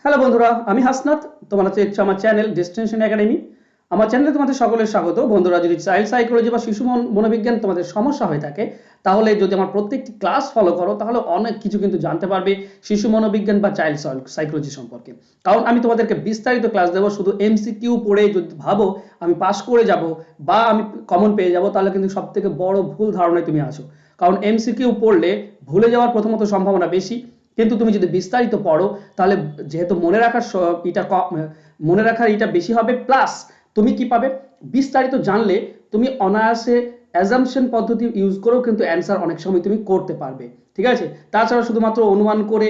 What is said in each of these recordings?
Hello বন্ধুরা, আমি হাসনাত। তোমরা হচ্ছে আমার চ্যানেল ডেস্টিনেশন একাডেমি। আমার চ্যানেলে তোমাদের সকলের স্বাগত। বন্ধুরা, যদি চাইল্ড সাইকোলজি বা শিশু মনোবিজ্ঞান তোমাদের সমস্যা হয়ে থাকে, তাহলে যদি আমার প্রত্যেকটি ক্লাস ফলো করো, তাহলে অনেক কিছু কিন্তু জানতে পারবে শিশু মনোবিজ্ঞান বা চাইল্ড সাইকোলজি সম্পর্কে। কারণ আমি তোমাদেরকে বিস্তারিত ক্লাস দেবো। শুধু এমসিকিউ পড়ে যদি ভাবো আমি পাস করে যাব বা আমি কমন পেয়ে যাব, তাহলে কিন্তু সব থেকে বড় ভুল ধারণায় তুমি আসো। কারণ এমসিকিউ পড়লে ভুলে যাওয়ার প্রথমত সম্ভাবনা বেশি, কিন্তু তুমি যদি বিস্তারিত পড়ো তাহলে যেহেতু মনে রাখার এটা বেশি হবে, প্লাস তুমি কি পাবে, বিস্তারিত জানলে তুমি অনায়াসে অ্যাজাম্পশন পদ্ধতি ইউজ করেও কিন্তু অ্যান্সার অনেক সময় তুমি করতে পারবে। ঠিক আছে? তাছাড়া শুধুমাত্র অনুমান করে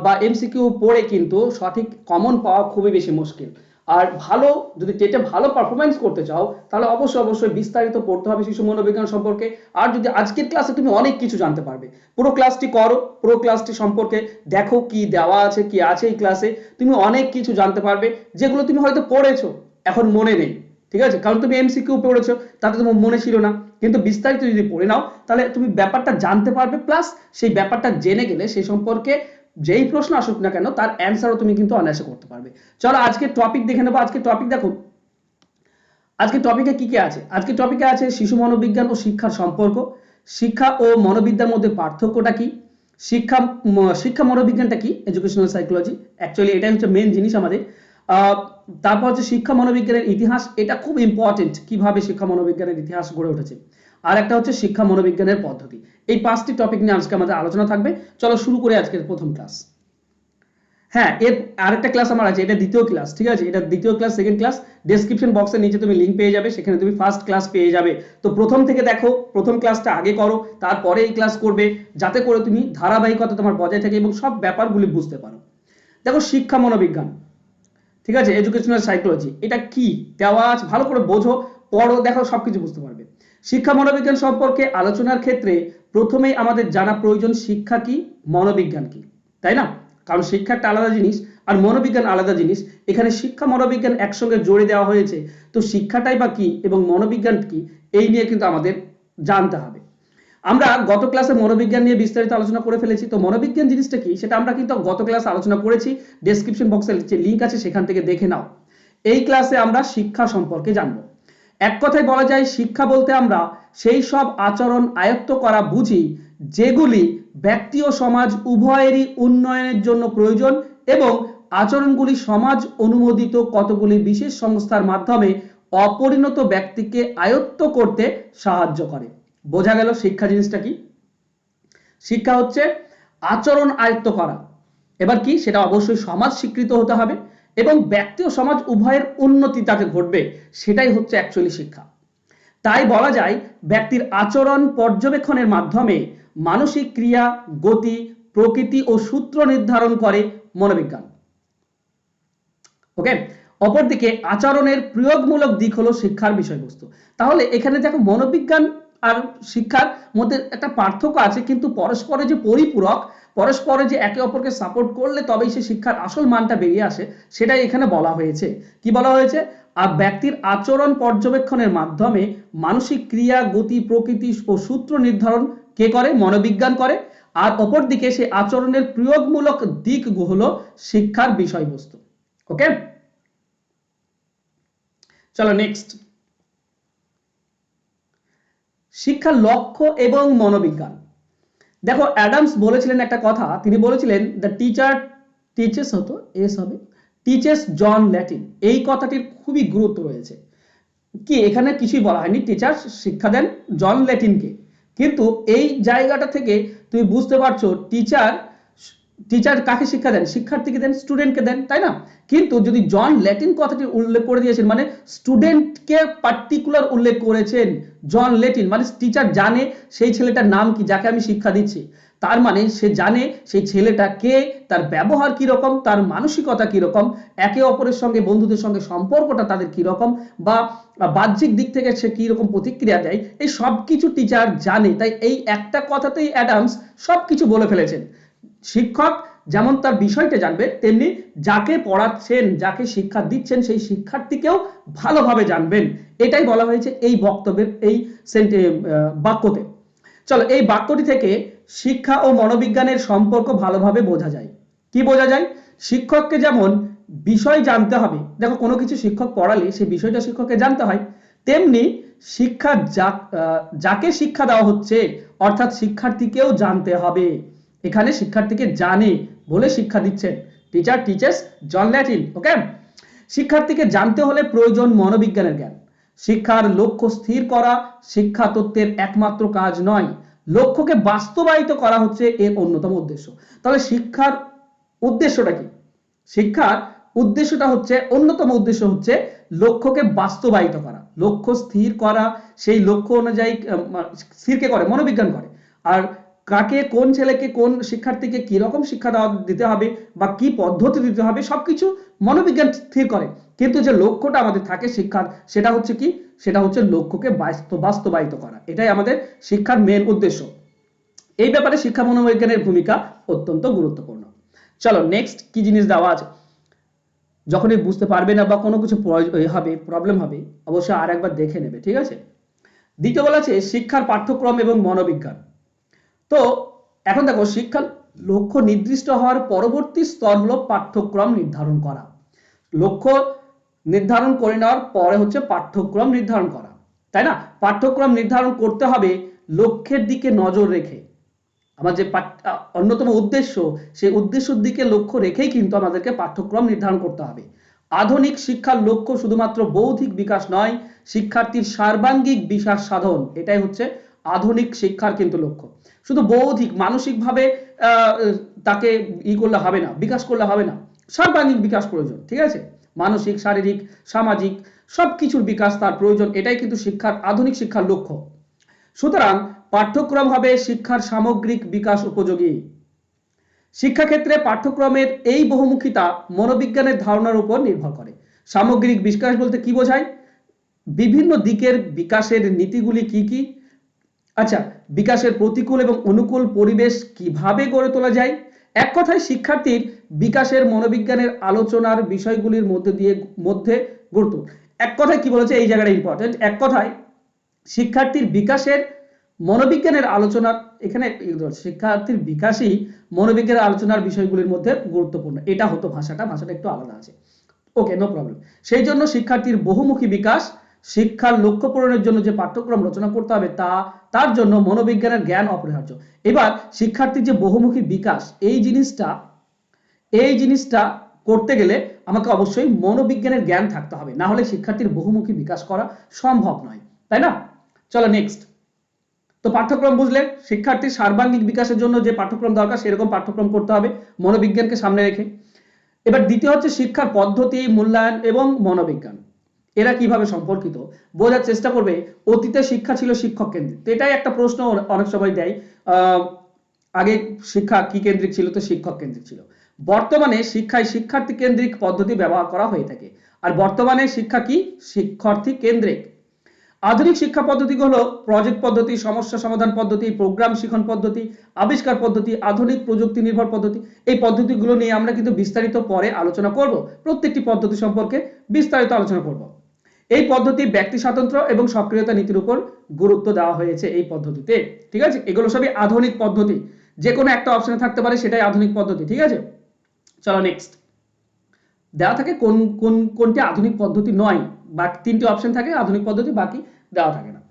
বা এমসিকিউ পড়ে কিন্তু সঠিক কমন পাওয়া খুবই বেশি মুশকিল। আর ভালো, যদি টেটে ভালো পারফরমেন্স করতে চাও, তাহলে অবশ্যই বিস্তারিত পড়তে হবে শিশু মনোবিজ্ঞান সম্পর্কে। আর যদি আজকের ক্লাসে তুমি অনেক কিছু জানতে পারবে, পুরো ক্লাসটি করো, পুরো ক্লাসটি সম্পর্কে দেখো কি দেওয়া আছে, কি আছে এই ক্লাসে, তুমি অনেক কিছু জানতে পারবে যেগুলো তুমি হয়তো পড়েছো, এখন মনে নেই। ঠিক আছে? কারণ তুমি এমসিকিউ পড়েছো, তাতে তোমার মনে ছিল না। কিন্তু বিস্তারিত যদি পড়ে নাও, তাহলে তুমি ব্যাপারটা জানতে পারবে, প্লাস সেই ব্যাপারটা জেনে গেলে সেই সম্পর্কে যেই প্রশ্ন আসুক না কেন তার অ্যান্সারও তুমি কিন্তু অনায়াসে করতে পারবে। চলো আজকে টপিক দেখে নেবো। আজকে টপিক দেখো, আজকে টপিকে কি কি আছে। আজকে টপিকে আছে শিশু মনোবিজ্ঞান ও শিক্ষার সম্পর্ক, শিক্ষা ও মনোবিদ্যার মধ্যে পার্থক্যটা কি, শিক্ষা শিক্ষা মনোবিজ্ঞানটা কি, এডুকেশনাল সাইকোলজি, অ্যাকচুয়ালি এটাই হচ্ছে মেন জিনিস আমাদের। তারপর হচ্ছে শিক্ষা মনোবিজ্ঞানের ইতিহাস, এটা খুব ইম্পর্টেন্ট, কিভাবে শিক্ষা মনোবিজ্ঞানের ইতিহাস গড়ে উঠেছে। আর একটা হচ্ছে শিক্ষা মনোবিজ্ঞানের পদ্ধতি। এই 5টি টপিক নিয়ে আজকে আমাদের আলোচনা থাকবে। চলো শুরু করে আজকের প্রথম ক্লাস। হ্যাঁ, এর আরেকটা ক্লাস আমার আছে, এটা দ্বিতীয় ক্লাস। ঠিক আছে? এটা দ্বিতীয় ক্লাস, সেকেন্ড ক্লাস। ডেসক্রিপশন বক্সের নিচে তুমি লিঙ্ক পেয়ে যাবে, সেখানে তুমি ফার্স্ট ক্লাস পেয়ে যাবে। তো প্রথম থেকে দেখো, প্রথম ক্লাসটা আগে করো, তারপরে এই ক্লাস করবে, যাতে করে তুমি ধারাবাহিকতা তোমার বজায় থাকে এবং সব ব্যাপারগুলি বুঝতে পারো। দেখো, শিক্ষা মনোবিজ্ঞান, ঠিক আছে, এডুকেশনাল সাইকোলজি, এটা কি দেওয়া আছে ভালো করে বোঝো, পড়ো, দেখো, সবকিছু বুঝতে পারবে। শিক্ষা মনোবিজ্ঞান সম্পর্কে আলোচনার ক্ষেত্রে প্রথমেই আমাদের জানা প্রয়োজন শিক্ষা কি, মনোবিজ্ঞান কি, তাই না? কারণ শিক্ষা একটা আলাদা জিনিস আর মনোবিজ্ঞান আলাদা জিনিস। এখানে শিক্ষা মনোবিজ্ঞান একসঙ্গে জড়িয়ে দেওয়া হয়েছে। তো শিক্ষাটাই বা কি এবং মনোবিজ্ঞান কি, এই নিয়ে কিন্তু আমাদের জানতে হবে। আমরা গত ক্লাসে মনোবিজ্ঞান নিয়ে বিস্তারিত আলোচনা করে ফেলেছি। তো মনোবিজ্ঞান জিনিসটা কি সেটা আমরা কিন্তু গত ক্লাসে আলোচনা করেছি। ডেসক্রিপশন বক্সে যে লিঙ্ক আছে সেখান থেকে দেখে নাও। এই ক্লাসে আমরা শিক্ষা সম্পর্কে জানব। এক কথায় বলা যায়, শিক্ষা বলতে আমরা সেই সব আচরণ আয়ত্ত করা বুঝি যেগুলি ব্যক্তি ও সমাজ উভয়েরই উন্নয়নের জন্য প্রয়োজন এবং আচরণগুলি সমাজ অনুমোদিত কতগুলি বিশেষ সংস্থার মাধ্যমে অপরিণত ব্যক্তিকে আয়ত্ত করতে সাহায্য করে। বোঝা গেল শিক্ষা জিনিসটা কি? শিক্ষা হচ্ছে আচরণ আয়ত্ত করা। এবার কি, সেটা অবশ্যই সমাজ স্বীকৃত হতে হবে এবং ব্যক্তি ও সমাজ উভয়ের উন্নতি তাকে ঘটবে, সেটাই হচ্ছে অ্যাকচুয়ালি শিক্ষা। তাই বলা যায়, ব্যক্তির আচরণ পর্যবেক্ষণের মাধ্যমে মানসিক ক্রিয়া, গতি, প্রকৃতি ও সূত্র নির্ধারণ করে মনোবিজ্ঞান। ওকে। অপরদিকে আচরণের প্রয়োগমূলক দিক হলো শিক্ষার বিষয়বস্তু। তাহলে এখানে দেখো, মনোবিজ্ঞান আর শিক্ষার মধ্যে একটা পার্থক্য আছে, কিন্তু পরস্পরে যে পরিপূরক, পরস্পরে যে একে অপরকে সাপোর্ট করলে তবেই সে শিক্ষার আসল মানটা বেরিয়ে আসে, সেটাই এখানে বলা হয়েছে। কি বলা হয়েছে? আর ব্যক্তির আচরণ পর্যবেক্ষণের মাধ্যমে মানসিক ক্রিয়া, গতি, প্রকৃতি ও সূত্র নির্ধারণ কে করে? মনোবিজ্ঞান করে। আর অপরদিকে সে আচরণের প্রয়োগমূলক দিক হলো শিক্ষার বিষয়বস্তু। ওকে, চলো নেক্সট। শিক্ষার লক্ষ্য এবং মনোবিজ্ঞান। দেখো, অ্যাডামস বলেছিলেন একটা কথা, তিনি বলেছিলেন দ্য টিচার টিচেস, হতো এস হবে, টিচেস জন ল্যাটিন। এই কথাটির খুবই গুরুত্ব রয়েছে। কি, এখানে কিছুই বলা হয়নি, টিচার শিক্ষা দেন জন ল্যাটিনকে, কিন্তু এই জায়গাটা থেকে তুমি বুঝতে পারছো টিচার টিচার কাকে শিক্ষা দেন? শিক্ষার্থীকে দেন, স্টুডেন্টকে দেন, তাই না? কিন্তু যদি জন ল্যাটিন কথাটি উল্লেখ করে দিয়েছেন, মানে স্টুডেন্টকে পার্টিকুলার উল্লেখ করেছেন জন ল্যাটিন, মানে টিচার জানে সেই ছেলেটার নাম কি যাকে আমি শিক্ষা দিচ্ছি। তার মানে সে জানে সেই ছেলেটা কে, তার ব্যবহার কি রকম, তার মানসিকতা কি রকম, একে অপরের সঙ্গে, বন্ধুদের সঙ্গে সম্পর্কটা তাদের কি রকম, বা বাহ্যিক দিক থেকে সে কি রকম প্রতিক্রিয়া দেয়, এই সব কিছু টিচার জানে। তাই এই একটা কথাতেই অ্যাডামস সবকিছু বলে ফেলেছেন। শিক্ষক যেমন তার বিষয়টা জানবে, তেমনি যাকে পড়াচ্ছেন, যাকে শিক্ষা দিচ্ছেন, সেই শিক্ষার্থীকেও ভালোভাবে জানবেন। এটাই বলা হয়েছে এই বক্তব্যের এই বাক্যতে। চলো, এই বাক্যটি থেকে শিক্ষা ও মনোবিজ্ঞানের সম্পর্ক ভালোভাবে বোঝা যায়। কি বোঝা যায়? শিক্ষককে যেমন বিষয় জানতে হবে, দেখো কোনো কিছু শিক্ষক পড়ালে সেই বিষয়টা শিক্ষককে জানতে হয়, তেমনি শিক্ষা যাকে শিক্ষা দেওয়া হচ্ছে অর্থাৎ শিক্ষার্থীকেও জানতে হবে। এখানে শিক্ষার্থীকে জানে বলে শিক্ষা দিচ্ছেন। টিচার টিচেস জন ল্যাটিন। ওকে, শিক্ষার্থীকে জানতে হলে প্রয়োজন মনোবিজ্ঞানের জ্ঞান। শিক্ষার লক্ষ্য স্থির করা শিক্ষা তত্ত্বের একমাত্র কাজ নয়, লক্ষ্যকে বাস্তবায়িত করা হচ্ছে এর অন্যতম উদ্দেশ্য। তাহলে শিক্ষার উদ্দেশ্যটা কি? শিক্ষার উদ্দেশ্যটা হচ্ছে, অন্যতম উদ্দেশ্য হচ্ছে লক্ষ্যকে বাস্তবায়িত করা, লক্ষ্য স্থির করা, সেই লক্ষ্য অনুযায়ী স্থিরকে করে মনোবিজ্ঞান করে। আর কাকে, কোন ছেলেকে, কোন শিক্ষার্থীকে কি রকম শিক্ষা দিতে হবে বা কি পদ্ধতি দিতে হবে সবকিছু মনোবিজ্ঞান স্থির করে। কিন্তু যে লক্ষ্যটা আমাদের থাকে শিক্ষার, সেটা হচ্ছে কি? সেটা হচ্ছে লক্ষ্যকে বাস্তবায়িত করা। এটাই আমাদের শিক্ষার মেন উদ্দেশ্য। এই ব্যাপারে শিক্ষা মনোবিজ্ঞানের ভূমিকা অত্যন্ত গুরুত্বপূর্ণ। চলো নেক্সট কি জিনিস দেওয়া আছে, যখনই বুঝতে পারবে না বা কোনো কিছু হবে, প্রবলেম হবে, অবশ্যই আর একবার দেখে নেবে, ঠিক আছে? দ্বিতীয় বলা আছে শিক্ষার পাঠ্যক্রম এবং মনোবিজ্ঞান। তো এখন দেখো, শিক্ষার লক্ষ্য নির্দিষ্ট হওয়ার পরবর্তী স্তর হলো পাঠ্যক্রম নির্ধারণ করা। লক্ষ্য নির্ধারণ করে নেওয়ার পরে হচ্ছে পাঠ্যক্রম নির্ধারণ করা, তাই না? পাঠ্যক্রম নির্ধারণ করতে হবে লক্ষ্যের দিকে নজর রেখে। আমার যে অন্যতম উদ্দেশ্য, সেই উদ্দেশ্যের দিকে লক্ষ্য রেখেই কিন্তু আমাদেরকে পাঠ্যক্রম নির্ধারণ করতে হবে। আধুনিক শিক্ষার লক্ষ্য শুধুমাত্র বৌদ্ধিক বিকাশ নয়, শিক্ষার্থীর সার্বাঙ্গিক বিকাশ সাধন। এটাই হচ্ছে আধুনিক শিক্ষার কিন্তু লক্ষ্য। শুধু বৌদ্ধিক মানসিকভাবে তাকে করলে হবে না, বিকাশ করলে হবে না, সার্বাঙ্গিক বিকাশ প্রয়োজন, ঠিক আছে? মানসিক, শারীরিক, সামাজিক সবকিছুর বিকাশ তার প্রয়োজন। এটাই কিন্তু শিক্ষার, আধুনিক শিক্ষার লক্ষ্য। সুতরাং পাঠ্যক্রম হবে শিক্ষার সামগ্রিক বিকাশ উপযোগী। শিক্ষাক্ষেত্রে পাঠ্যক্রমের এই বহুমুখিতা মনোবিজ্ঞানের ধারণার উপর নির্ভর করে। সামগ্রিক বিকাশ বলতে কি বোঝায়? বিভিন্ন দিকের বিকাশের নীতিগুলি কি কি, আচ্ছা, বিকাশের প্রতিকূল এবং অনুকূল পরিবেশ কিভাবে গড়ে তোলা যায়, এক কথায় শিক্ষার্থীর বিকাশের মনোবিজ্ঞানের আলোচনার বিষয়গুলির মধ্যে গুরুত্ব। এক কথায় কি বলেছে, এই জায়গাটা ইম্পর্টেন্ট। এক কথায় শিক্ষার্থীর বিকাশের মনোবিজ্ঞানের আলোচনার, এখানে শিক্ষার্থীর বিকাশই মনোবিজ্ঞানের আলোচনার বিষয়গুলির মধ্যে গুরুত্বপূর্ণ। এটা হতো ভাষাটা একটু আলাদা আছে। ওকে, নো প্রবলেম। সেই জন্য শিক্ষার্থীর বহুমুখী বিকাশ, শিক্ষার লক্ষ্য পূরণের জন্য যে পাঠ্যক্রম রচনা করতে হবে তার জন্য মনোবিজ্ঞানের জ্ঞান অপরিহার্য। এবার শিক্ষার্থীর যে বহুমুখী বিকাশ, এই জিনিসটা করতে গেলে আমাকে অবশ্যই মনোবিজ্ঞানের জ্ঞান থাকতে হবে, না হলে শিক্ষার্থীর বহুমুখী বিকাশ করা সম্ভব নয়, তাই না? চলো নেক্সট। তো পাঠ্যক্রম বুঝলে, শিক্ষার্থীর সার্বাঙ্গিক বিকাশের জন্য যে পাঠ্যক্রম দরকার সেরকম পাঠ্যক্রম করতে হবে মনোবিজ্ঞানকে সামনে রেখে। এবার দ্বিতীয় হচ্ছে শিক্ষার পদ্ধতি, মূল্যায়ন এবং মনোবিজ্ঞান, এরা কিভাবে সম্পর্কিত বোঝার চেষ্টা করবে। অতীতে শিক্ষা ছিল শিক্ষক কেন্দ্রিক, তো এটাই একটা প্রশ্ন অনেক সময় দেয়। আগে শিক্ষা কি কেন্দ্রিক ছিল? তো শিক্ষক কেন্দ্রিক ছিল। বর্তমানে শিক্ষায় শিক্ষার্থী কেন্দ্রিক পদ্ধতি ব্যবহার করা হয়ে থাকে। আর বর্তমানে শিক্ষা কি? শিক্ষার্থী কেন্দ্রিক। আধুনিক শিক্ষা পদ্ধতিগুলো প্রজেক্ট পদ্ধতি, সমস্যা সমাধান পদ্ধতি, প্রোগ্রাম শিখন পদ্ধতি, আবিষ্কার পদ্ধতি, আধুনিক প্রযুক্তি নির্ভর পদ্ধতি। এই পদ্ধতিগুলো নিয়ে আমরা কিন্তু বিস্তারিত পরে আলোচনা করব, প্রত্যেকটি পদ্ধতি সম্পর্কে বিস্তারিত আলোচনা করব। এই পদ্ধতি ব্যক্তি স্বাতন্ত্র্য এবং সক্রিয়তা নীতির উপর গুরুত্ব দেওয়া হয়েছে এই পদ্ধতিতে, ঠিক আছে? এগুলো সবই আধুনিক পদ্ধতি, যে কোনো একটা অপশনে থাকতে পারে, সেটাই আধুনিক পদ্ধতি, ঠিক আছে? চলো নেক্সট। দেওয়া থাকে কোনটি আধুনিক পদ্ধতি নয়, বাকি তিনটি অপশন থাকে আধুনিক পদ্ধতি, বাকি দেওয়া থাকে না।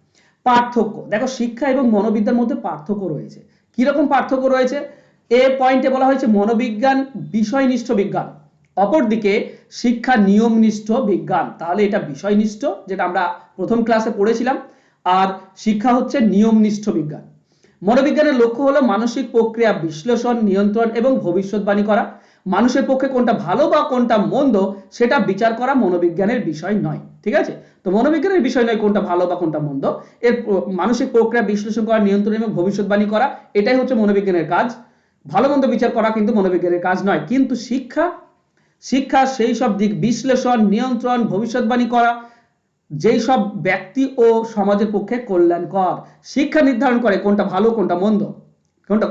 পার্থক্য দেখো, শিক্ষা এবং মনোবিজ্ঞানের মধ্যে পার্থক্য রয়েছে। কিরকম পার্থক্য রয়েছে? এ পয়েন্টে বলা হয়েছে মনোবিজ্ঞান বিষয়নিষ্ঠ বিজ্ঞান, অপরদিকে শিক্ষা নিয়মনিষ্ঠ বিজ্ঞান। তাহলে এটা বিষয়নিষ্ঠ, যেটা আমরা প্রথম ক্লাসে পড়েছিলাম, আর শিক্ষা হচ্ছে নিয়মনিষ্ঠ বিজ্ঞান। মনোবিজ্ঞানের লক্ষ্য হলো মানসিক প্রক্রিয়া বিশ্লেষণ, নিয়ন্ত্রণ এবং ভবিষ্যৎবাণী করা। মানুষের পক্ষে কোনটা ভালো বা কোনটা মন্দ সেটা বিচার করা মনোবিজ্ঞানের বিষয় নয়, ঠিক আছে? তো মনোবিজ্ঞানের বিষয় নয় কোনটা ভালো বা কোনটা মন্দ, এর মানসিক প্রক্রিয়া বিশ্লেষণ করা, নিয়ন্ত্রণ এবং ভবিষ্যৎবাণী করা, এটাই হচ্ছে মনোবিজ্ঞানের কাজ। ভালো মন্দ বিচার করা কিন্তু মনোবিজ্ঞানের কাজ নয়। কিন্তু শিক্ষা সেই সব দিক বিশ্লেষণ, নিয়ন্ত্রণ, ভবিষ্যৎবাণী করা যেই সব ব্যক্তি ও সমাজের পক্ষে কল্যাণকর। শিক্ষা নির্ধারণ করে কোনটা ভালো কোনটা মন্দ,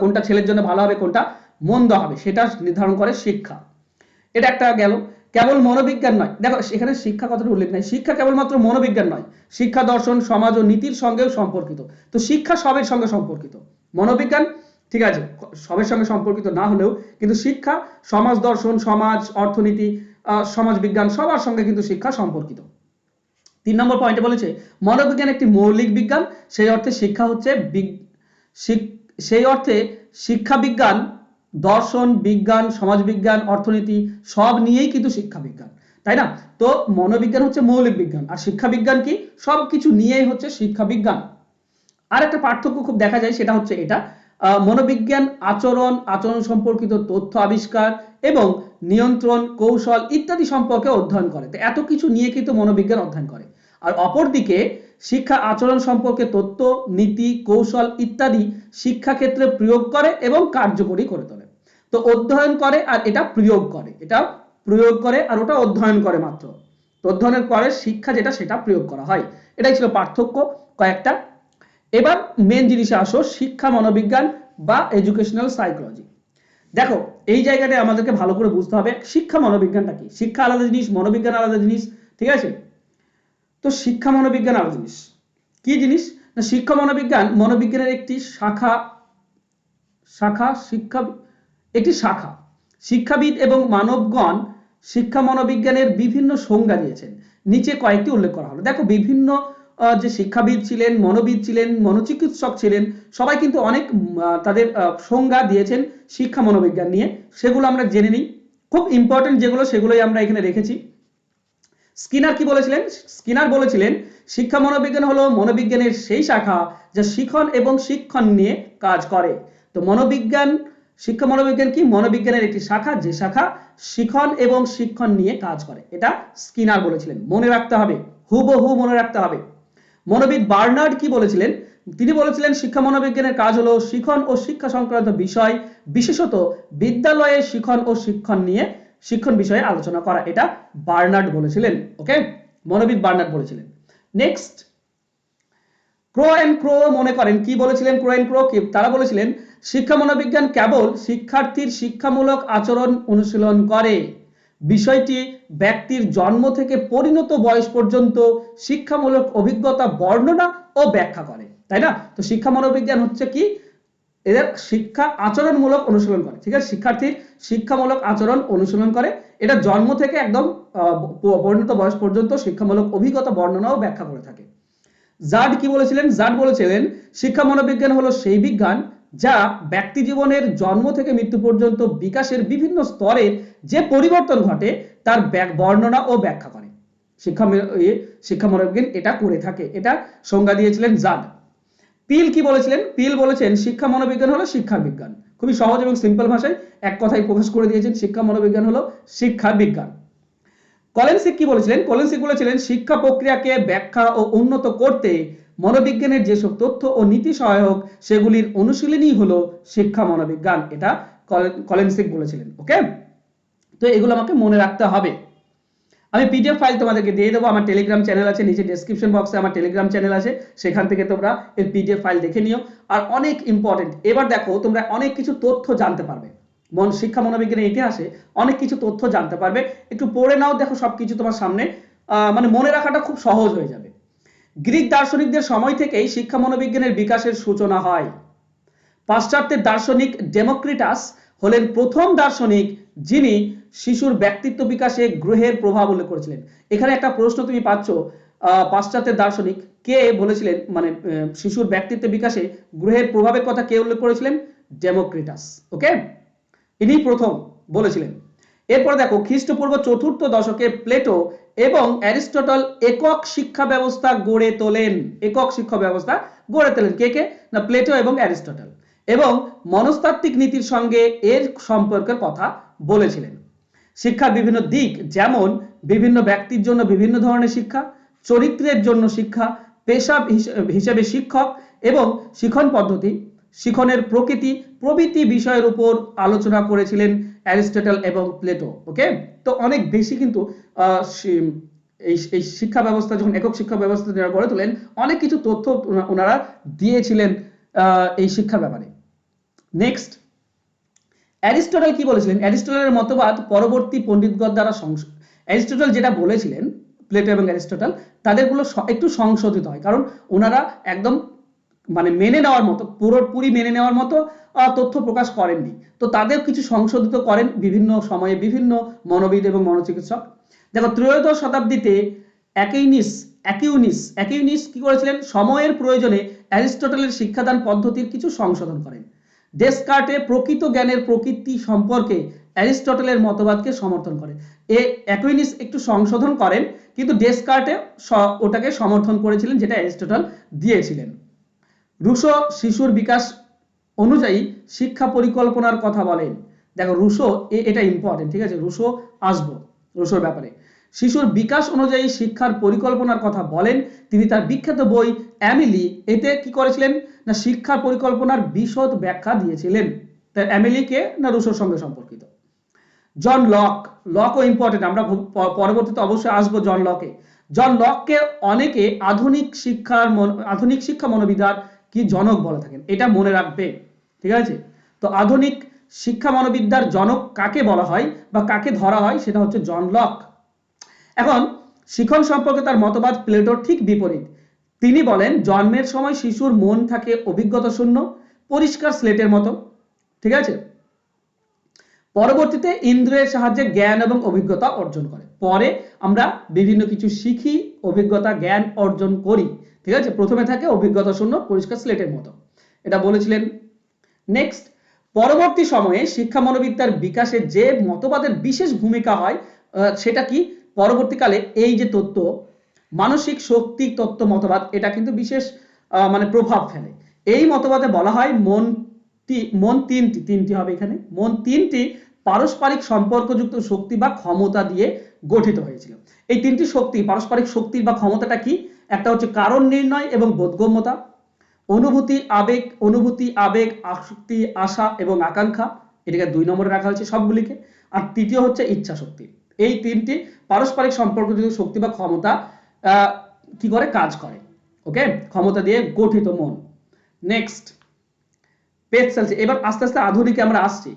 কোনটা ছেলের জন্য ভালো হবে কোনটা মন্দ হবে, সেটা নির্ধারণ করে শিক্ষা। এটা একটা গেল। কেবল মনোবিজ্ঞান নয়, দেখো এখানে শিক্ষা কথাটা উল্লেখ নাই, শিক্ষা কেবলমাত্র মনোবিজ্ঞান নয়, শিক্ষা দর্শন, সমাজ ও নীতির সঙ্গেও সম্পর্কিত। তো শিক্ষা সবের সঙ্গে সম্পর্কিত। মনোবিজ্ঞান ঠিক আছে, সবের সঙ্গে সম্পর্কিত না হলেও কিন্তু শিক্ষা, সমাজ দর্শন, সমাজ অর্থনীতি, সমাজ বিজ্ঞান সবার সঙ্গে কিন্তু শিক্ষা সম্পর্কিত। 3 নম্বর পয়েন্টে বলেছে মনোবিজ্ঞান একটি মৌলিক বিজ্ঞান, সেই অর্থে শিক্ষা হচ্ছে সেই অর্থে শিক্ষা বিজ্ঞান দর্শন, বিজ্ঞান, সমাজ বিজ্ঞান, অর্থনীতি সব নিয়েই কিন্তু শিক্ষা বিজ্ঞান, তাই না? তো মনোবিজ্ঞান হচ্ছে মৌলিক বিজ্ঞান, আর শিক্ষা বিজ্ঞান কি? সবকিছু নিয়েই হচ্ছে শিক্ষা বিজ্ঞান। আর একটা পার্থক্য খুব দেখা যায়, সেটা হচ্ছে এটা, মনোবিজ্ঞান আচরণ সম্পর্কিত তথ্য আবিষ্কার এবং নিয়ন্ত্রণ, কৌশল ইত্যাদি সম্পর্কে অধ্যয়ন করে। তো এত কিছু নিয়ে কিন্তু মনোবিজ্ঞান অধ্যয়ন করে। আর অপরদিকে শিক্ষা আচরণ সম্পর্কে তথ্য, নীতি, কৌশল ইত্যাদি শিক্ষাক্ষেত্রে প্রয়োগ করে এবং কার্যকরী করে তোলে। তো অধ্যয়ন করে আর এটা প্রয়োগ করে, এটা প্রয়োগ করে আর ওটা অধ্যয়ন করে মাত্র। তো অধ্যয়নের পরে শিক্ষা যেটা সেটা প্রয়োগ করা হয়। এটাই ছিল পার্থক্য কয়েকটা। এবার মেন জিনিসে আসো, শিক্ষা মনোবিজ্ঞান বা এডুকেশনাল সাইকোলজি। দেখো এই জায়গাটায় আমাদেরকে ভালো করে বুঝতে হবে শিক্ষা মনোবিজ্ঞানটা কি। শিক্ষা আলাদা জিনিস, মনোবিজ্ঞান আলাদা জিনিস, ঠিক আছে? তো শিক্ষা মনোবিজ্ঞান আলাদা জিনিস। কি জিনিস না, শিক্ষা মনোবিজ্ঞান মনোবিজ্ঞানের একটি শাখা, একটি শাখা। শিক্ষাবিদ এবং মানবগণ শিক্ষা মনোবিজ্ঞানের বিভিন্ন সংজ্ঞা দিয়েছেন, নিচে কয়েকটি উল্লেখ করা হলো। দেখো বিভিন্ন যে শিক্ষাবিদ ছিলেন, মনোবিদ ছিলেন, মনোচিকিৎসক ছিলেন, সবাই কিন্তু অনেক তাদের সংজ্ঞা দিয়েছেন শিক্ষা মনোবিজ্ঞান নিয়ে। সেগুলো আমরা জেনে নিই, খুব ইম্পর্টেন্ট যেগুলো সেগুলোই আমরা এখানে রেখেছি। স্কিনার কি বলেছিলেন? স্কিনার বলেছিলেন শিক্ষা মনোবিজ্ঞান হলো মনোবিজ্ঞানের সেই শাখা যা শিখন এবং শিক্ষণ নিয়ে কাজ করে। তো মনোবিজ্ঞান, শিক্ষা মনোবিজ্ঞান কি? মনোবিজ্ঞানের একটি শাখা, যে শাখা শিখন এবং শিক্ষণ নিয়ে কাজ করে। এটা স্কিনার বলেছিলেন, মনে রাখতে হবে, হুবহু মনে রাখতে হবে। মনোবিদ বার্নার্ড কি বলেছিলেন? তিনি বলেছিলেন শিক্ষা মনোবিজ্ঞানের কাজ হলো শিখন ও শিক্ষা সংক্রান্ত বিষয়, বিশেষত বিদ্যালয়ে শিখন ও শিক্ষণ বিষয়ে আলোচনা করা। এটা বার্নার্ড বলেছিলেন। ওকে, মনোবিদ বার্নার্ড বলেছিলেন। নেক্সট, ক্রো এন্ড ক্রো মনে করেন কি বলেছিলেন? ক্রো এন্ড ক্রো কি তারা বলেছিলেন শিক্ষা মনোবিজ্ঞান কেবল শিক্ষার্থীর শিক্ষামূলক আচরণ অনুশীলন করে, বিষয়টি ব্যক্তির জন্ম থেকে পরিণত বয়স পর্যন্ত শিক্ষামূলক অভিজ্ঞতা বর্ণনা ও ব্যাখ্যা করে, তাই না? তো শিক্ষা মনোবিজ্ঞান হচ্ছে কি? এদের শিক্ষা আচরণমূলক অনুশীলন করে, ঠিক আছে? শিক্ষার্থীর শিক্ষামূলক আচরণ অনুশীলন করে, এটা জন্ম থেকে একদম পরিণত বয়স পর্যন্ত শিক্ষামূলক অভিজ্ঞতা বর্ণনা ও ব্যাখ্যা করে থাকে। জাড কি বলেছিলেন? জাড বলেছিলেন শিক্ষা মনোবিজ্ঞান হলো সেই বিজ্ঞান যা ব্যক্তি জীবনের জন্ম থেকে মৃত্যু পর্যন্ত বিকাশের বিভিন্ন স্তরের যে পরিবর্তন ঘটে তার বর্ণনা ও ব্যাখ্যা করে। শিক্ষা মনোবিজ্ঞান এটা করে থাকে, এটা সংজ্ঞা দিয়েছিলেন জাড। পিল কি বলেছিলেন? পিল বলেছেন শিক্ষা মনোবিজ্ঞান হলো শিক্ষা বিজ্ঞান। খুবই সহজ এবং সিম্পল ভাষায় এক কথায় প্রকাশ করে দিয়েছেন, শিক্ষা মনোবিজ্ঞান হলো শিক্ষা বিজ্ঞান। কলেনসিক কি বলেছিলেন? কলেনসিক বলেছিলেন শিক্ষা প্রক্রিয়াকে ব্যাখ্যা ও উন্নত করতে মনোবিজ্ঞানের যেসব তথ্য ও নীতি সহায়ক সেগুলির অনুশীলনই হলো শিক্ষা মনোবিজ্ঞান। এটা কলেনসিক বলেছিলেন। ওকে, তো এগুলো আমাকে মনে রাখতে হবে। আমি পিডিএফ ফাইল তোমাদেরকে দিয়ে দেবো, আমার টেলিগ্রাম চ্যানেল আছে, নিচে ডেসক্রিপশন বক্সে আমার টেলিগ্রাম চ্যানেল আছে, সেখান থেকে তোমরা এর পিডিএফ ফাইল দেখে নিও। আর অনেক ইম্পর্টেন্ট, এবার দেখো তোমরা অনেক কিছু তথ্য জানতে পারবে, শিক্ষা মনোবিজ্ঞানের ইতিহাসে অনেক কিছু তথ্য জানতে পারবে। একটু পড়ে নাও, দেখো সবকিছু তোমার সামনে, মানে মনে রাখাটা খুব সহজ হয়ে যাবে। গ্রিক দার্শনিকদের সময় থেকেই শিক্ষা মনোবিজ্ঞানের বিকাশের সূচনা হয়। পাশ্চাত্যের দার্শনিক ডেমোক্রিটাস হলেন প্রথম দার্শনিক যিনি শিশুর ব্যক্তিত্ব বিকাশে গ্রহের প্রভাব উল্লেখ করেছিলেন। এখানে একটা প্রশ্ন তুমি পাচ্ছ, পাশ্চাত্যের দার্শনিক কে বলেছিলেন, মানে শিশুর ব্যক্তিত্ব বিকাশে গ্রহের প্রভাবের কথা কে উল্লেখ করেছিলেন? ডেমোক্রিটাস। ওকে, ইনি প্রথম বলেছিলেন। এরপর দেখো খ্রিস্টপূর্ব 4র্থ দশকে প্লেটো এবং অ্যারিস্টটল একক শিক্ষা ব্যবস্থা গড়ে তোলেন। একক শিক্ষা ব্যবস্থা গড়ে তোলেন কে কে? না, প্লেটো এবং অ্যারিস্টটল, এবং মনস্তাত্ত্বিক নীতির সঙ্গে এর সম্পর্কের কথা বলেছিলেন। শিক্ষার বিভিন্ন দিক, যেমন বিভিন্ন ব্যক্তির জন্য বিভিন্ন ধরনের শিক্ষা, চরিত্রের জন্য শিক্ষা, পেশা হিসেবে শিক্ষক এবং শিখন পদ্ধতি, শিখনের প্রকৃতি প্রভৃতি বিষয়ের উপর আলোচনা করেছিলেন অ্যারিস্টটল এবং প্লেটো। ওকে, তো অনেক বেশি কিন্তু এই শিক্ষা ব্যবস্থা যখন একক শিক্ষা ব্যবস্থা গড়ে তোলেন, অনেক কিছু তথ্য ওনারা দিয়েছিলেন এই শিক্ষার ব্যাপারে। নেক্সট, অ্যারিস্টটল কি বলেছিলেন? অ্যারিস্টটলের মতবাদ পরবর্তী পণ্ডিতগণ দ্বারা অ্যারিস্টটল যেটা বলেছিলেন, প্লেটো এবং অ্যারিস্টটল, তাদেরগুলো একটু সংশোধিত হয়, কারণ ওনারা একদম মানে মেনে নেওয়ার মতো, পুরোপুরি মেনে নেওয়ার মতো তথ্য প্রকাশ করেননি। তো তাদের কিছু সংশোধিত করেন বিভিন্ন সময়ে বিভিন্ন মনোবিদ এবং মনোচিকিৎসক। দেখো ত্রয়োদশ শতাব্দীতে অ্যাকিউনিস কি করেছিলেন, সময়ের প্রয়োজনে অ্যারিস্টটলের শিক্ষাদান পদ্ধতির কিছু সংশোধন করেন। ডেসকার্টে প্রকৃত জ্ঞানের প্রকৃতি সম্পর্কে অ্যারিস্টটলের মতবাদকে সমর্থন করে। অ্যাকুইনিস একটু সংশোধন করেন, কিন্তু ডেসকার্টে ওটাকে সমর্থন করেছিলেন যেটা অ্যারিস্টটল দিয়েছিলেন। রুশো শিশুর বিকাশ অনুযায়ী শিক্ষা পরিকল্পনার কথা বলেন। দেখো রুশো, এটা ইম্পর্টেন্ট, ঠিক আছে, রুশো আসবো রুশোর ব্যাপারে। শিশুর বিকাশ অনুযায়ী শিক্ষার পরিকল্পনার কথা বলেন তিনি তার বিখ্যাত বই অ্যামিলি, এতে কি করেছিলেন না শিক্ষার পরিকল্পনার বিশদ ব্যাখ্যা দিয়েছিলেন। তাই অ্যামিলিকে না রুশোর সঙ্গে সম্পর্কিত। জন লকও ইম্পর্টেন্ট, আমরা পরবর্তীতে অবশ্যই আসবো জন লকে। জন লককে অনেকে আধুনিক শিক্ষা মনোবিদ্যার কি জনক বলে থাকেন, এটা মনে রাখবে, ঠিক আছে। তো আধুনিক শিক্ষা মনোবিদ্যার জনক কাকে বলা হয় বা কাকে ধরা হয়, সেটা হচ্ছে জন লক। এখন শিখন সম্পর্কে তার মতবাদ প্লেটোর ঠিক বিপরীত। তিনি বলেন জন্মের সময় শিশুর মন থাকে অভিজ্ঞতা শূন্য, পরিষ্কার স্লেটের মতো, ঠিক আছে। পরবর্তীতে ইন্দ্রিয়ের সাহায্যে জ্ঞান এবং অভিজ্ঞতা অর্জন করে। পরে আমরা বিভিন্ন কিছু শিখি, অভিজ্ঞতা জ্ঞান অর্জন করি, ঠিক আছে। প্রথমে থাকে অভিজ্ঞতা শূন্য, পরিষ্কার স্লেটের মতো, এটা বলেছিলেন। নেক্সট, পরবর্তী সময়ে শিক্ষা মনোবিদ্যার বিকাশে যে মতবাদের বিশেষ ভূমিকা হয় সেটা কি, পরবর্তীকালে এই যে তত্ত্ব মানসিক শক্তি তত্ত্ব মতবাদ, এটা কিন্তু বিশেষ মানে প্রভাব ফেলে। এই মতবাদে বলা হয় মন তিনটি হবে এখানে, মন তিনটি পারস্পরিক সম্পর্কযুক্ত শক্তি বা ক্ষমতা দিয়ে গঠিত হয়েছিল। এই তিনটি শক্তি, পারস্পরিক শক্তি বা ক্ষমতাটা কি, একটা হচ্ছে কারণ নির্ণয় এবং বোধগম্যতা, অনুভূতি আবেগ আসক্তি আশা এবং আকাঙ্ক্ষা, এটাকে 2 নম্বরে রাখা হয়েছে সবগুলিকে। আর তৃতীয় হচ্ছে ইচ্ছা শক্তি। এই তিনটি পারস্পরিক সম্পর্কযুক্ত শক্তি বা ক্ষমতা কি করে, কাজ করে, ওকে, ক্ষমতা দিয়ে গঠিত মন। নেক্সট, পেটসালসি, এবার আস্তে আস্তে আধুনিকে আমরা আসছি।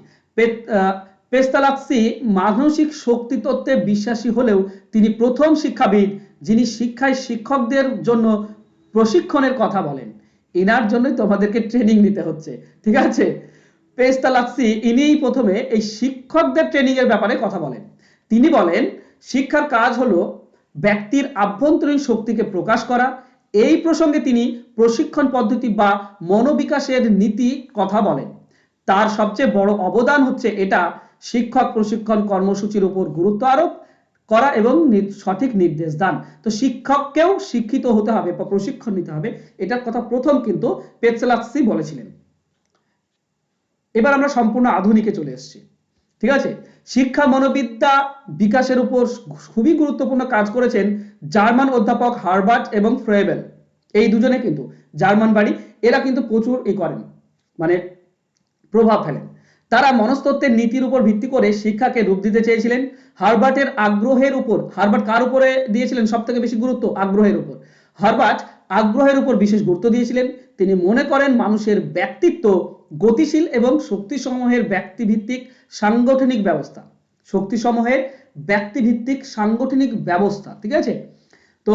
পেস্তালাক্সি মানসিক শক্তি তত্ত্বে বিশ্বাসী হলেও তিনি প্রথম শিক্ষাবিদ যিনি শিক্ষায় শিক্ষকদের জন্য প্রশিক্ষণের কথা বলেন। এনার জন্যই তোমাদেরকে ট্রেনিং নিতে হচ্ছে, ঠিক আছে। পেস্তালাক্সি ইনিই প্রথমে এই শিক্ষকদের ট্রেনিং এর ব্যাপারে কথা বলেন। তিনি বলেন শিক্ষার কাজ হলো ব্যক্তির আভ্যন্তরীণ শক্তিকে প্রকাশ করা। এই প্রসঙ্গে তিনি প্রশিক্ষণ পদ্ধতি বা মনোবিকাশের নীতি কথা বলেন। তার সবচেয়ে বড় অবদান হচ্ছে এটা শিক্ষক প্রশিক্ষণ কর্মসূচির উপর গুরুত্ব আরোপ করা এবং সঠিক নির্দেশ দান। তো শিক্ষককেও শিক্ষিত হতে হবে বা প্রশিক্ষণ নিতে হবে, এটার কথা প্রথম কিন্তু পেটসালাক্সি বলেছিলেন। এবার আমরা সম্পূর্ণ আধুনিকে চলে এসেছি, ঠিক আছে। শিক্ষা মনোবিদ্যা বিকাশের উপর খুবই গুরুত্বপূর্ণ কাজ করেছেন জার্মান অধ্যাপক হার্বার্ট এবং ফ্রেবেল। এই দুজনে কিন্তু জার্মান বাড়ি, এরা কিন্তু প্রচুর করেন, মানে প্রভাব ফেলেন। তারা মনস্তত্ত্বের নীতির উপর ভিত্তি করে শিক্ষাকে রূপ দিতে চেয়েছিলেন। হার্বার্টের আগ্রহের উপর, হার্বার্ট কার উপরে দিয়েছিলেন সব থেকে বেশি গুরুত্ব, আগ্রহের উপর। হার্বার্ট আগ্রহের উপর বিশেষ গুরুত্ব দিয়েছিলেন। তিনি মনে করেন মানুষের ব্যক্তিত্ব গতিশীল এবং শক্তিসমূহের ব্যক্তিভিত্তিক সাংগঠনিক ব্যবস্থা, শক্তিসমূহের ব্যক্তিভিত্তিক সাংগঠনিক ব্যবস্থা, ঠিক আছে। তো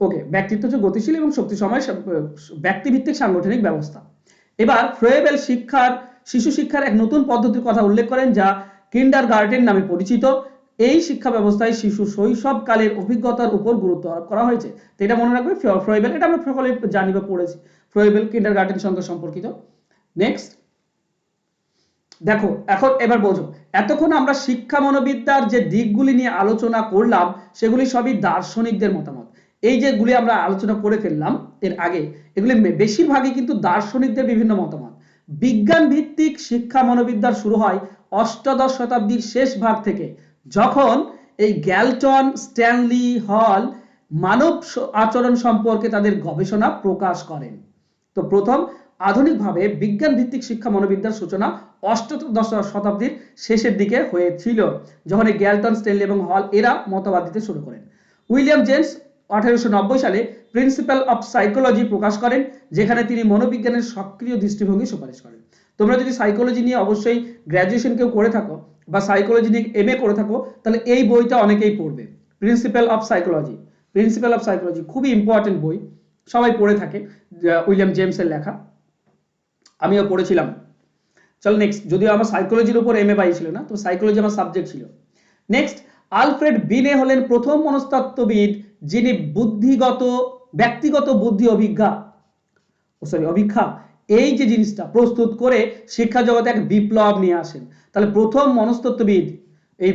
ওকে, ব্যক্তিত্ব হচ্ছে গতিশীল এবং শক্তিসমূহের ব্যক্তিভিত্তিক সাংগঠনিক ব্যবস্থা। এবার ফ্রেবেল শিশু শিক্ষার এক নতুন পদ্ধতির কথা উল্লেখ করেন যা কিন্ডারগার্টেন নামে পরিচিত। এই শিক্ষা ব্যবস্থায় শিশু শৈশবকালের অভিজ্ঞতার উপর গুরুত্ব আরোপ করা হয়েছে। তো এটা মনে রাখবে, ফ্রেবেল, এটা আমরা সকলে জানি বা পড়েছি, ফ্রেবেল কিন্ডারগার্টেন সঙ্গে সম্পর্কিত। নেক্সট দেখো, এবার বোঝো, এতক্ষণ আমরা শিক্ষা মনোবিদ্যার যে দিকগুলি নিয়ে আলোচনা করলাম সেগুলি সবই দার্শনিকদের মতামত। এই যেগুলি আমরা আলোচনা করে ফেললাম এর আগে, এগুলি বেশিরভাগই কিন্তু দার্শনিকদের বিভিন্ন মতামত। বিজ্ঞান ভিত্তিক শিক্ষা মনোবিদ্যার শুরু হয় অষ্টাদশ শতাব্দীর শেষ ভাগ থেকে, যখন এই গ্যালটন স্ট্যানলি হল মানব আচরণ সম্পর্কে তাদের গবেষণা প্রকাশ করেন। তো প্রথম আধুনিকভাবে বিজ্ঞান ভিত্তিক শিক্ষা মনোবিদ্যার সূচনা অষ্টাদশ শতাব্দীর শেষের দিকে হয়েছিল, যখন গ্যালটন স্ট্যানলি এবং হল এরা মতবাদ দিতে শুরু করেন। উইলিয়াম জেমস 1890 সালে প্রিন্সিপাল অফ সাইকোলজি প্রকাশ করেন, যেখানে তিনি মনোবিজ্ঞানের সক্রিয় দৃষ্টিভঙ্গি সুপারিশ করেন। তোমরা যদি সাইকোলজি নিয়ে অবশ্যই গ্র্যাজুয়েশন কেউ করে থাকো বা সাইকোলজি নিয়ে এমএ করে থাকো, তাহলে এই বইটা অনেকেই পড়বে, principal of psychology, principal of psychology খুবই ইম্পর্টেন্ট বই, সবাই পড়ে থাকে, উইলিয়াম জেমসের লেখা, আমিও পড়েছিলাম। চলো নেক্সট, যদিও আমার সাইকোলজির উপর এমএ ছিল না, তো সাইকোলজি আমার সাবজেক্ট ছিল। নেক্সট, আলফ্রেড বিনে হলেন প্রথম মনস্তত্ত্ববিদ যিনি ব্যক্তিগত বুদ্ধি অভিক্ষা এই যে জিনিসটা প্রস্তুত করে শিক্ষা জগতে এক বিপ্লব নিয়ে আসেন। তাহলে প্রথম মনস্তত্ত্ববিদ এই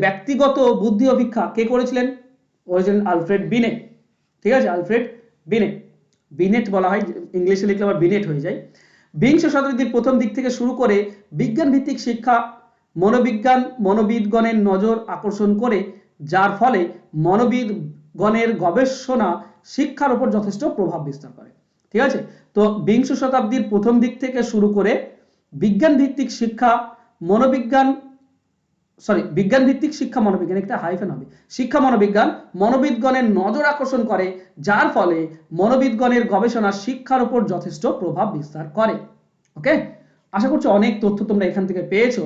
ব্যক্তিগত বুদ্ধি অভিক্ষা কে করেছিলেন? আলফ্রেড বিনে। ঠিক আছে, আলফ্রেড বিনে, বিনেট বলা হয়, ইংলিশে লিখলে আবার বিনেট হয়ে যায়। বিংশ শতাব্দীর প্রথম দিক থেকে শুরু করে বিজ্ঞান ভিত্তিক শিক্ষা মনোবিদগণের নজর আকর্ষণ করে, যার ফলে মনোবিদগণের গবেষণা শিক্ষার উপর যথেষ্ট প্রভাব বিস্তার করে। ঠিক আছে, তো বিংশ শতাব্দীর প্রথম দিক থেকে শুরু করে বিজ্ঞান ভিত্তিক শিক্ষা মনোবিজ্ঞানের নজর আকর্ষণ করে, যার ফলে মনোবিদগণের গবেষণা শিক্ষার উপর যথেষ্ট প্রভাব বিস্তার করে। ওকে, আশা করছি অনেক তথ্য তোমরা এখান থেকে পেয়েছো।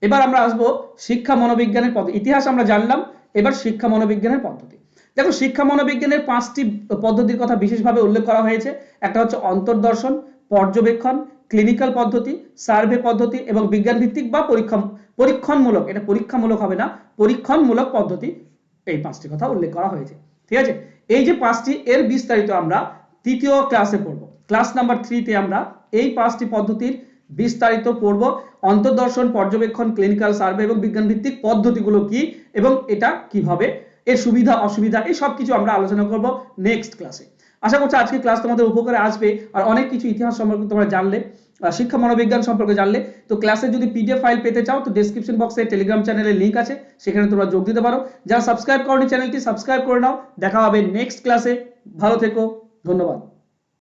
এবার আমরা আসবো শিক্ষা মনোবিজ্ঞানের পদ্ধতি। ইতিহাস আমরা জানলাম, এবার শিক্ষা মনোবিজ্ঞানের পদ্ধতি। দেখো, শিক্ষা মনোবিজ্ঞানের 5টি পদ্ধতির কথা বিশেষভাবে উল্লেখ করা হয়েছে। একটা হচ্ছে অন্তর্দর্শন, পর্যবেক্ষণ, ক্লিনিক্যাল পদ্ধতি, সার্ভে পদ্ধতি এবং বিজ্ঞান ভিত্তিক বা পরীক্ষণমূলক, এটা পরীক্ষামূলক হবে না, পরীক্ষণমূলক পদ্ধতি, এই 5টি কথা উল্লেখ করা হয়েছে। ঠিক আছে, এই যে 5টি, এর বিস্তারিত আমরা তৃতীয় ক্লাসে পড়ব। ক্লাস নাম্বার 3-তে আমরা এই 5টি পদ্ধতির বিস্তারিত পড়ব। অন্তর্দর্শন, পর্যবেক্ষণ, ক্লিনিক্যাল, সার্ভে এবং বিজ্ঞান ভিত্তিক পদ্ধতিগুলো কি এবং এটা কিভাবে, এর সুবিধা অসুবিধা, এই সব কিছু আমরা আলোচনা করব নেক্সট ক্লাসে। আশা করছি আজকে ক্লাস তোমাদের উপকারে আসবে আর অনেক কিছু ইতিহাস সম্পর্কে তোমরা জানলে, শিক্ষা মনোবিজ্ঞান সম্পর্কে জানলে। তো ক্লাসে যদি পিডিএফ ফাইল পেতে চাও তো ডেসক্রিপশন বক্সে টেলিগ্রাম চ্যানেলের লিংক আছে, সেখানে তোমরা যোগ দিতে পারো। যারা সাবস্ক্রাইব করনি চ্যানেলটি সাবস্ক্রাইব করে নাও। দেখা হবে নেক্সট ক্লাসে, ভালো থেকো, ধন্যবাদ।